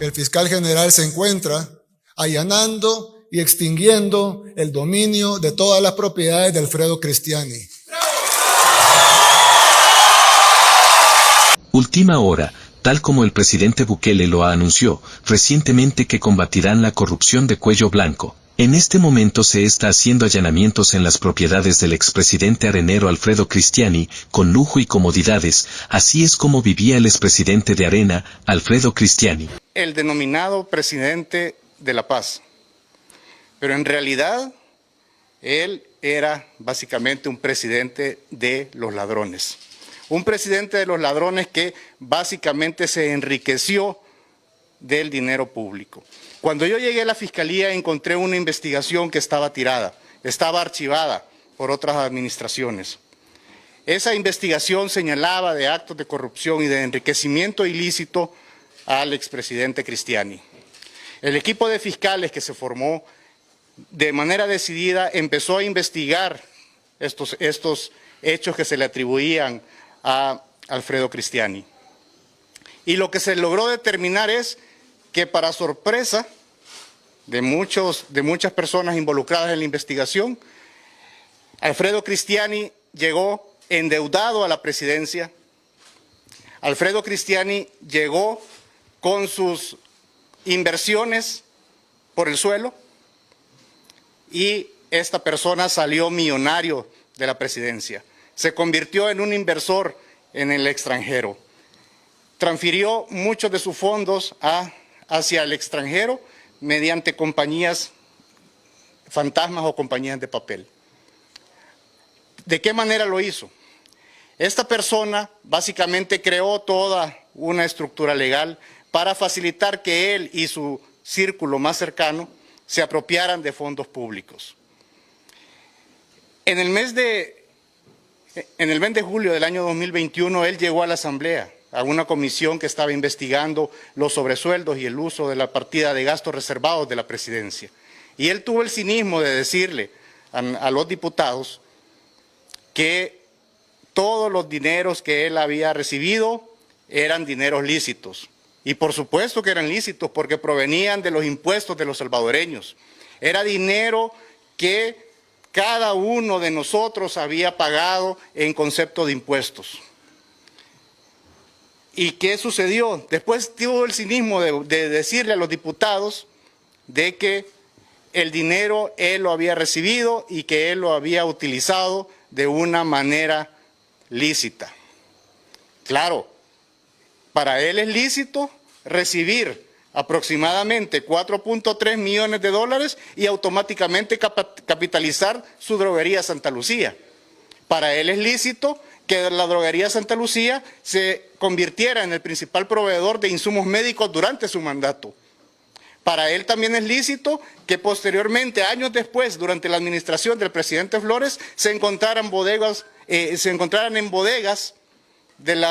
el fiscal general se encuentra allanando y extinguiendo el dominio de todas las propiedades de Alfredo Cristiani. Última hora, tal como el presidente Bukele lo anunció recientemente que combatirán la corrupción de cuello blanco. En este momento se está haciendo allanamientos en las propiedades del expresidente arenero Alfredo Cristiani, con lujo y comodidades, así es como vivía el expresidente de Arena, Alfredo Cristiani. El denominado presidente de la paz, pero en realidad él era básicamente un presidente de los ladrones. Un presidente de los ladrones que básicamente se enriqueció del dinero público. Cuando yo llegué a la Fiscalía encontré una investigación que estaba tirada, estaba archivada por otras administraciones. Esa investigación señalaba de actos de corrupción y de enriquecimiento ilícito al expresidente Cristiani. El equipo de fiscales que se formó de manera decidida empezó a investigar estos hechos que se le atribuían a Alfredo Cristiani. Y lo que se logró determinar es que para sorpresa de muchas personas involucradas en la investigación, Alfredo Cristiani llegó endeudado a la presidencia. Alfredo Cristiani llegó con sus inversiones por el suelo y esta persona salió millonario de la presidencia. Se convirtió en un inversor en el extranjero. Transfirió muchos de sus fondos hacia el extranjero mediante compañías fantasmas o compañías de papel. ¿De qué manera lo hizo? Esta persona básicamente creó toda una estructura legal para facilitar que él y su círculo más cercano se apropiaran de fondos públicos. En el mes de julio del año 2021, él llegó a la Asamblea, a una comisión que estaba investigando los sobresueldos y el uso de la partida de gastos reservados de la presidencia. Y él tuvo el cinismo de decirle a los diputados que todos los dineros que él había recibido eran dineros lícitos. Y por supuesto que eran lícitos porque provenían de los impuestos de los salvadoreños. Era dinero que cada uno de nosotros había pagado en concepto de impuestos. ¿Y qué sucedió? Después tuvo el cinismo de decirle a los diputados de que el dinero él lo había recibido y que él lo había utilizado de una manera lícita. Claro, para él es lícito recibir aproximadamente 4.3 millones de dólares y automáticamente capitalizar su droguería Santa Lucía. Para él es lícito que la droguería Santa Lucía se convirtiera en el principal proveedor de insumos médicos durante su mandato. Para él también es lícito que posteriormente, años después, durante la administración del presidente Flores, se encontraran en bodegas de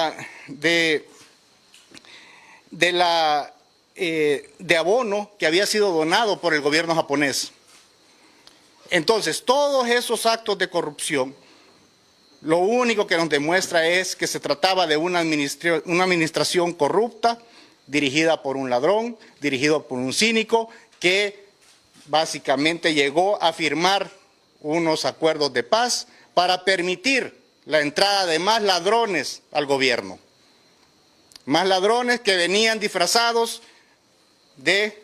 abono que había sido donado por el gobierno japonés. Entonces, todos esos actos de corrupción, lo único que nos demuestra es que se trataba de una administración corrupta, dirigida por un ladrón, dirigido por un cínico, que básicamente llegó a firmar unos acuerdos de paz para permitir la entrada de más ladrones al gobierno. Más ladrones que venían disfrazados de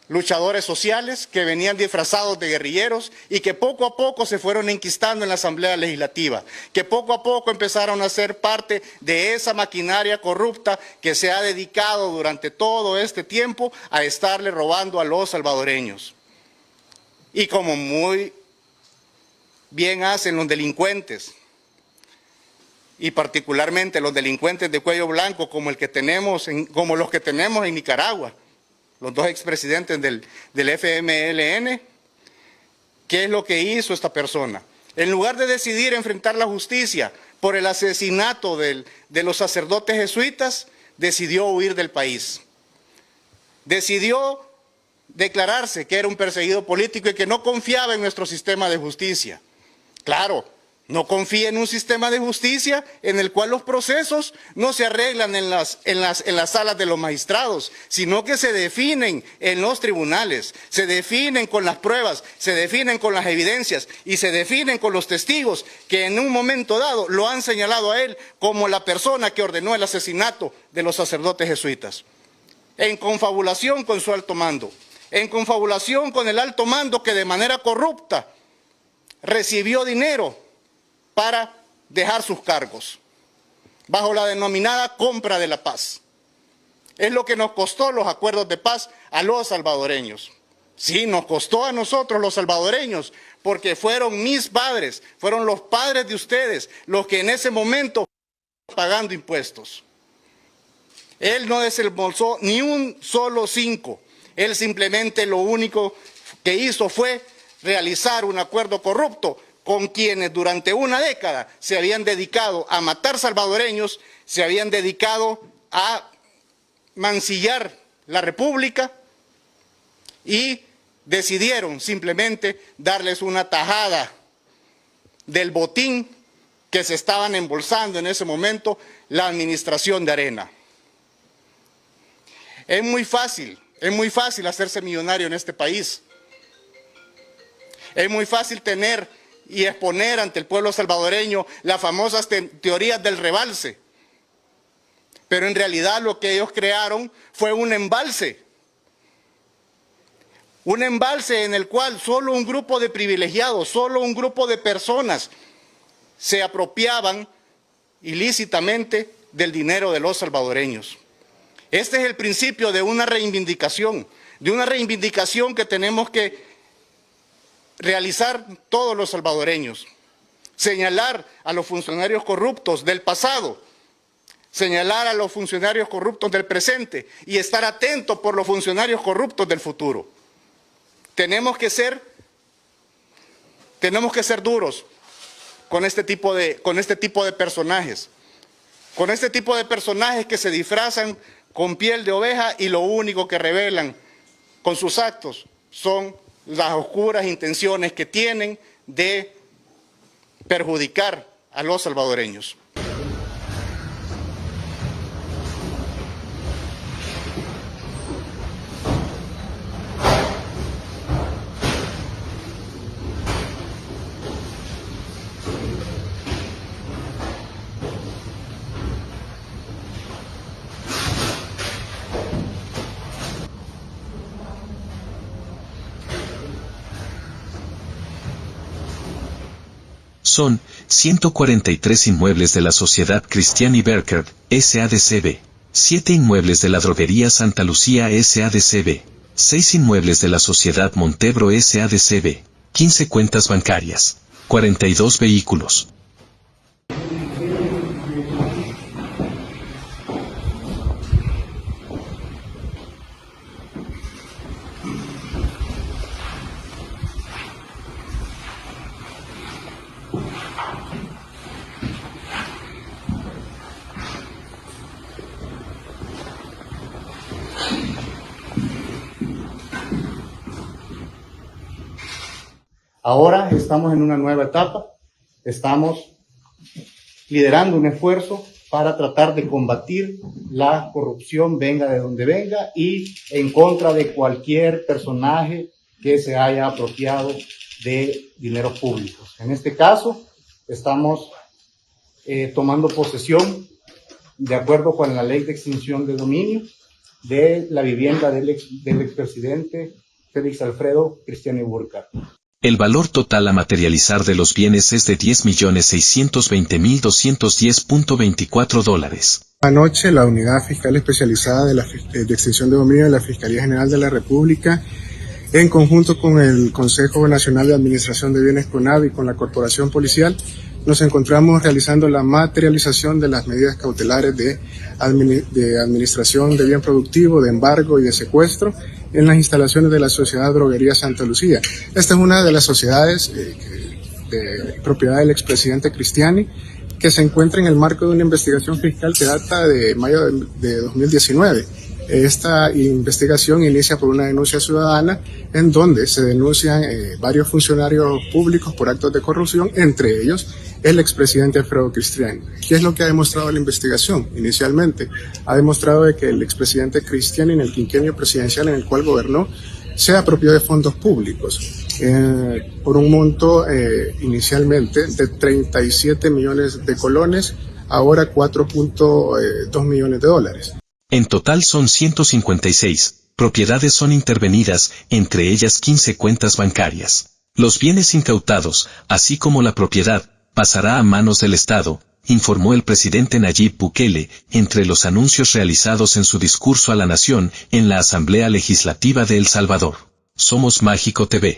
luchadores sociales, que venían disfrazados de guerrilleros y que poco a poco se fueron enquistando en la Asamblea Legislativa, que poco a poco empezaron a ser parte de esa maquinaria corrupta que se ha dedicado durante todo este tiempo a estarle robando a los salvadoreños. Y como muy bien hacen los delincuentes, y particularmente los delincuentes de cuello blanco como los que tenemos en Nicaragua, los dos expresidentes del FMLN, ¿qué es lo que hizo esta persona? En lugar de decidir enfrentar la justicia por el asesinato de los sacerdotes jesuitas, decidió huir del país. Decidió declararse que era un perseguido político y que no confiaba en nuestro sistema de justicia. Claro, No confía en un sistema de justicia en el cual los procesos no se arreglan en las salas de los magistrados, sino que se definen en los tribunales, se definen con las pruebas, se definen con las evidencias y se definen con los testigos que en un momento dado lo han señalado a él como la persona que ordenó el asesinato de los sacerdotes jesuitas. En confabulación con su alto mando, en confabulación con el alto mando que de manera corrupta recibió dinero para dejar sus cargos, bajo la denominada compra de la paz. Es lo que nos costó los acuerdos de paz a los salvadoreños. Sí, nos costó a nosotros los salvadoreños, porque fueron mis padres, fueron los padres de ustedes, los que en ese momento pagando impuestos. Él no desembolsó ni un solo 5, él simplemente lo único que hizo fue realizar un acuerdo corrupto con quienes durante una década se habían dedicado a matar salvadoreños, se habían dedicado a mancillar la República y decidieron simplemente darles una tajada del botín que se estaban embolsando en ese momento la administración de Arena. Es muy fácil hacerse millonario en este país. Es muy fácil tener y exponer ante el pueblo salvadoreño las famosas teorías del rebalse. Pero en realidad lo que ellos crearon fue un embalse. Un embalse en el cual solo un grupo de privilegiados, solo un grupo de personas se apropiaban ilícitamente del dinero de los salvadoreños. Este es el principio de una reivindicación que tenemos que realizar todos los salvadoreños. Señalar a los funcionarios corruptos del pasado, señalar a los funcionarios corruptos del presente y estar atentos por los funcionarios corruptos del futuro. Tenemos que ser duros con este tipo de personajes. Con este tipo de personajes que se disfrazan con piel de oveja y lo único que revelan con sus actos son las oscuras intenciones que tienen de perjudicar a los salvadoreños. Son 143 inmuebles de la Sociedad Cristiani Berker, SADCB, 7 inmuebles de la Droguería Santa Lucía SADCB, 6 inmuebles de la Sociedad Montebro SADCB, 15 cuentas bancarias, 42 vehículos. Ahora estamos en una nueva etapa, estamos liderando un esfuerzo para tratar de combatir la corrupción, venga de donde venga, y en contra de cualquier personaje que se haya apropiado de dineros públicos. En este caso, estamos tomando posesión, de acuerdo con la ley de extinción de dominio, de la vivienda del expresidente Félix Alfredo Cristiani Burcar. El valor total a materializar de los bienes es de $10.620.210.24. Anoche, la Unidad Fiscal Especializada de Extinción de Dominio de la Fiscalía General de la República, en conjunto con el Consejo Nacional de Administración de Bienes CONAB y con la Corporación Policial, nos encontramos realizando la materialización de las medidas cautelares de administración de bien productivo, de embargo y de secuestro en las instalaciones de la Sociedad Droguería Santa Lucía. Esta es una de las sociedades de propiedad del expresidente Cristiani, que se encuentra en el marco de una investigación fiscal que data de mayo de 2019. Esta investigación inicia por una denuncia ciudadana en donde se denuncian varios funcionarios públicos por actos de corrupción, entre ellos el expresidente Alfredo Cristiani. ¿Qué es lo que ha demostrado la investigación? Inicialmente ha demostrado de que el expresidente Cristiani, en el quinquenio presidencial en el cual gobernó, se apropió de fondos públicos por un monto inicialmente de 37 millones de colones, ahora 4.2 millones de dólares. En total son 156 propiedades son intervenidas, entre ellas 15 cuentas bancarias. Los bienes incautados, así como la propiedad, pasará a manos del Estado, informó el presidente Nayib Bukele, entre los anuncios realizados en su discurso a la nación en la Asamblea Legislativa de El Salvador. Somos Mágico TV.